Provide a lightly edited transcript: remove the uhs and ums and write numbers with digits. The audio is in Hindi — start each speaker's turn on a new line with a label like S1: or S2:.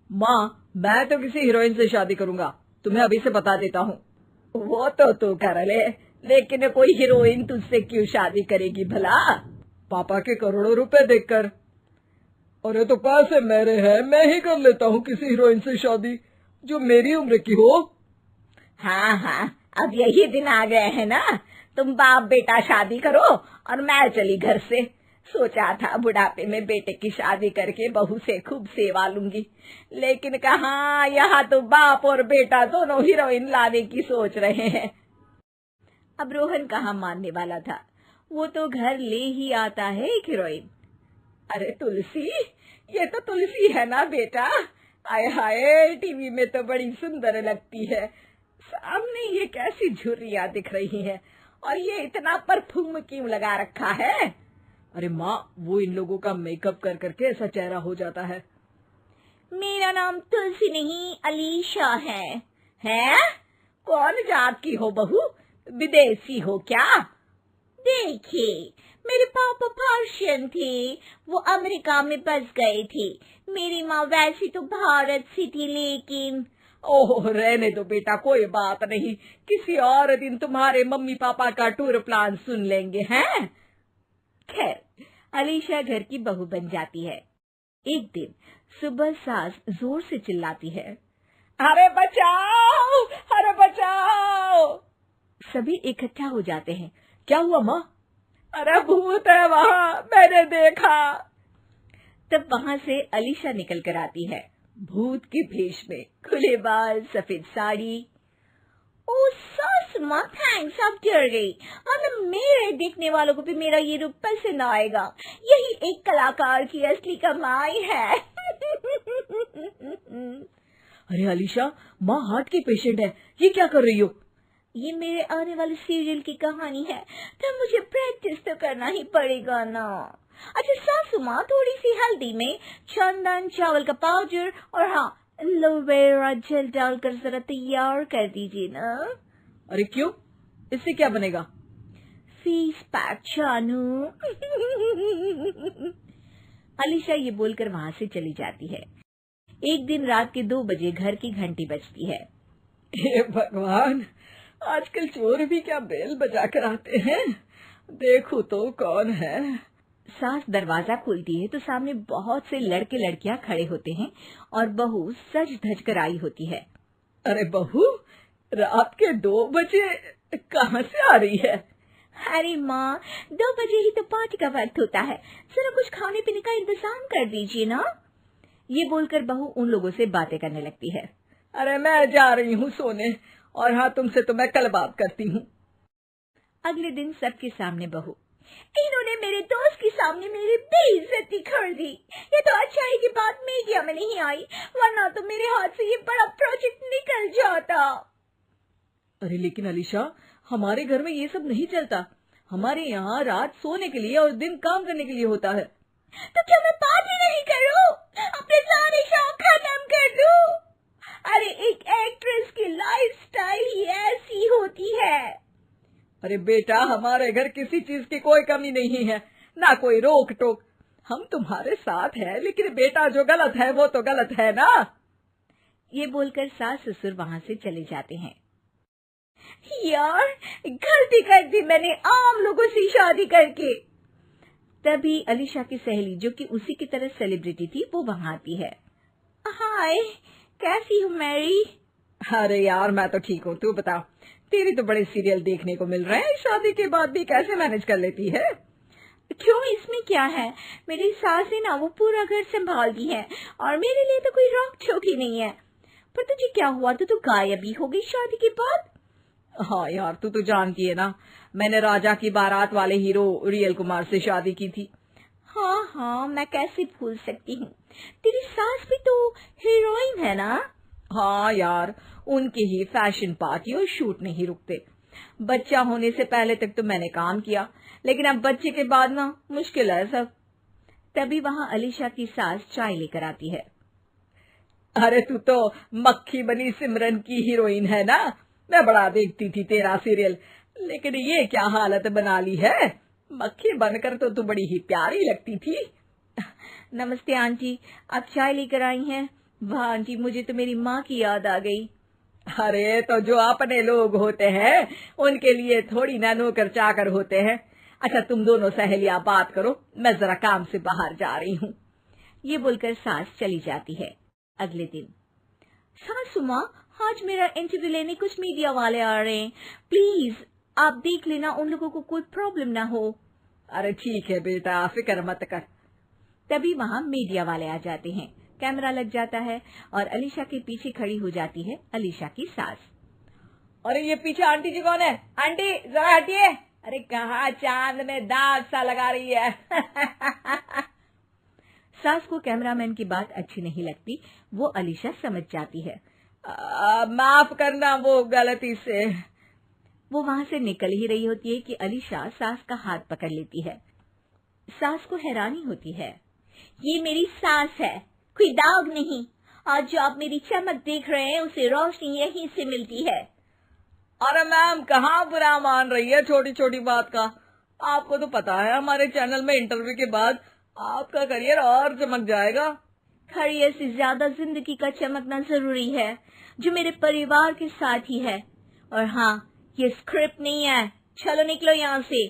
S1: माँ, मैं तो किसी हीरोइन से शादी करूंगा, तुम्हें अभी से बता देता हूँ। वो तो तू कर ले, लेकिन कोई हीरोइन तुझसे क्यों शादी करेगी भला? पापा के करोड़ों रुपए देखकर। अरे तो पैसे मेरे हैं, मैं ही कर लेता हूँ किसी हीरोइन से शादी जो मेरी उम्र की हो।
S2: हाँ हाँ, अब यही दिन आ गए हैं ना, तुम बाप बेटा शादी करो और मैं चली घर से। सोचा था बुढ़ापे में बेटे की शादी करके बहू से खूब सेवा लूंगी, लेकिन कहाँ, यहाँ तो बाप और बेटा दोनों हीरोइन लाने की सोच रहे हैं। अब रोहन कहाँ मानने वाला था, वो तो घर ले ही आता है एक हीरोइन। अरे तुलसी, ये तो तुलसी है ना बेटा? आय हाय, टीवी में तो बड़ी सुंदर लगती है, सामने ये कैसी झुर्रियां दिख रही है, और ये इतना परफ्यूम क्यों लगा रखा है?
S1: अरे माँ, वो इन लोगों का मेकअप कर करके ऐसा चेहरा हो जाता है।
S2: मेरा नाम तुलसी नहीं, अलीशा है। हैं? कौन जात की हो बहू? विदेशी हो क्या? देखिए, मेरे पापा पर्शियन थे, वो अमेरिका में बस गए थे। मेरी माँ वैसी तो भारत से थी, लेकिन
S1: ओह, रहने दो बेटा, कोई बात नहीं, किसी और दिन तुम्हारे मम्मी पापा का टूर प्लान सुन लेंगे हैं।
S2: खैर, अलीशा घर की बहू बन जाती है। एक दिन सुबह सास जोर से चिल्लाती है,
S1: अरे बचाओ, अरे बचाओ।
S2: सभी इकट्ठा हो जाते हैं।
S1: क्या हुआ माँ? अरे भूत है वहाँ, मैंने देखा।
S2: तब वहाँ से अलीशा निकल कर आती है, भूत के भेष में, खुले बाल, सफेद साड़ी। ओ सास माँ, थैंक्स, अब डर गई, वरना मेरे देखने वालों को भी मेरा ये रूप पसंद आएगा। यही एक कलाकार की असली कमाई है।
S1: अरे अलीशा, माँ हार्ट की पेशेंट है, ये क्या कर रही हो?
S2: ये मेरे आने वाले सीरियल की कहानी है, तो मुझे प्रैक्टिस तो करना ही पड़ेगा ना। अच्छा सासू माँ, थोड़ी सी हल्दी में चंदन, चावल का पाउडर और हाँ, एलोवेरा जेल डालकर जरा तैयार कर दीजिए ना।
S1: अरे क्यों, इससे क्या बनेगा?
S2: फेस पैक जानू। अलीशा ये बोलकर वहाँ से चली जाती है। एक दिन रात के 2 बजे घर की घंटी बजती है।
S1: हे भगवान, आजकल चोर भी क्या बेल बजा कर आते हैं, देखो तो कौन है।
S2: सास दरवाजा खोलती है तो सामने बहुत से लड़के लड़कियां खड़े होते हैं और बहू सज धज कर आई होती है।
S1: अरे बहू, रात के 2 बजे कहाँ से आ रही है?
S2: अरे माँ, 2 बजे ही तो पार्टी का वक्त होता है, जरा कुछ खाने पीने का इंतजाम कर दीजिए ना। ये बोलकर बहू उन लोगों से बातें करने लगती है।
S1: अरे मैं जा रही हूँ सोने, और हाँ, तुमसे तो मैं कल बात करती हूँ।
S2: अगले दिन सबके सामने बहू, इन्होंने मेरे दोस्त के सामने मेरी बेइज्जती कर दी। ये तो अच्छा है कि बात मीडिया में नहीं आई, वरना तो मेरे हाथ से ये बड़ा प्रोजेक्ट निकल जाता।
S1: अरे लेकिन अलीशा, हमारे घर में ये सब नहीं चलता, हमारे यहाँ रात सोने के लिए और दिन काम करने के लिए होता है।
S2: तो क्या मैं पार्टी नहीं करूं? अपने सारे शौक खत्म कर दूं? अरे एक एक्ट्रेस की लाइफस्टाइल ही ऐसी होती है।
S1: अरे बेटा, हमारे घर किसी चीज की कोई कमी नहीं है, ना कोई रोक टोक, हम तुम्हारे साथ हैं, लेकिन बेटा जो गलत है वो तो गलत है ना।
S2: ये बोलकर सास ससुर वहाँ से चले जाते हैं। यार, गलती कर दी मैंने आम लोगों से शादी करके। तभी अलीशा की सहेली, जो कि उसी की तरह सेलिब्रिटी थी, वो वहाँ आती है। हाय, कैसी हो मैरी?
S1: अरे यार, मैं तो ठीक हूँ, तू बता, तेरी तो बड़े सीरियल देखने को मिल रहे हैं, शादी के बाद भी कैसे मैनेज कर लेती है?
S2: क्यों, इसमें क्या है, मेरी सास है ना, वो पूरा घर संभालती है और मेरे लिए तो कोई रोक टोक ही नहीं है। पर तुझे क्या हुआ, तू तो गायब ही हो गई शादी के बाद।
S1: हाँ यार, तू तो जानती है ना, मैंने राजा की बारात वाले हीरो रियल कुमार से शादी की थी।
S2: हाँ हाँ, मैं कैसे भूल सकती हूँ, तेरी सास भी तो हीरोइन है ना।
S1: हाँ यार, उनके ही फैशन पार्टी और शूट नहीं रुकते। बच्चा होने से पहले तक तो मैंने काम किया, लेकिन अब बच्चे के बाद ना मुश्किल है सब।
S2: तभी वहाँ अलीशा की सास चाय लेकर आती है।
S1: अरे तू तो मक्खी बनी सिमरन की हीरोइन है ना, मैं बड़ा देखती थी तेरा सीरियल, लेकिन ये क्या हालत बना ली है, मक्खी बनकर तो तू बड़ी ही प्यारी लगती थी।
S2: नमस्ते आंटी, आप चाय लेकर आई हैं, वाह आंटी, मुझे तो मेरी माँ की याद आ गई।
S1: अरे तो जो अपने लोग होते हैं उनके लिए थोड़ी ना नौकर चाकर होते हैं। अच्छा तुम दोनों सहेलियां बात करो, मैं जरा काम से बाहर जा रही हूँ।
S2: ये बोलकर सास चली जाती है। अगले दिन, सासू माँ, आज मेरा इंटरव्यू लेने कुछ मीडिया वाले आ रहे हैं, प्लीज आप देख लेना उन लोगों को कोई प्रॉब्लम ना हो।
S1: अरे ठीक है बेटा, फिक्र मत कर।
S2: तभी वहाँ मीडिया वाले आ जाते हैं। कैमरा लग जाता है और अलीशा के पीछे खड़ी हो जाती है अलीशा की सास।
S1: अरे ये पीछे आंटी जी कौन है? आंटी जरा हटिए। अरे कहाँ चांद में दांत सा लगा रही है।
S2: सास को कैमरामैन की बात अच्छी नहीं लगती, वो अलीशा समझ जाती है।
S1: माफ करना, वो गलती से।
S2: वो वहां से निकल ही रही होती है कि अलीशा सास का हाथ पकड़ लेती है। सास को हैरानी होती है, ये मेरी सास है, कोई दाग नहीं, और जो आप मेरी चमक देख रहे हैं उसे रोशनी यहीं से मिलती है।
S1: अरे मैम, कहाँ बुरा मान रही है छोटी छोटी बात का। आपको तो पता है हमारे चैनल में इंटरव्यू के बाद आपका करियर और चमक जाएगा।
S2: करियर से ज्यादा जिंदगी का चमकना जरूरी है, जो मेरे परिवार के साथ ही है। और हाँ, ये स्क्रिप्ट नहीं है, चलो निकलो यहाँ से।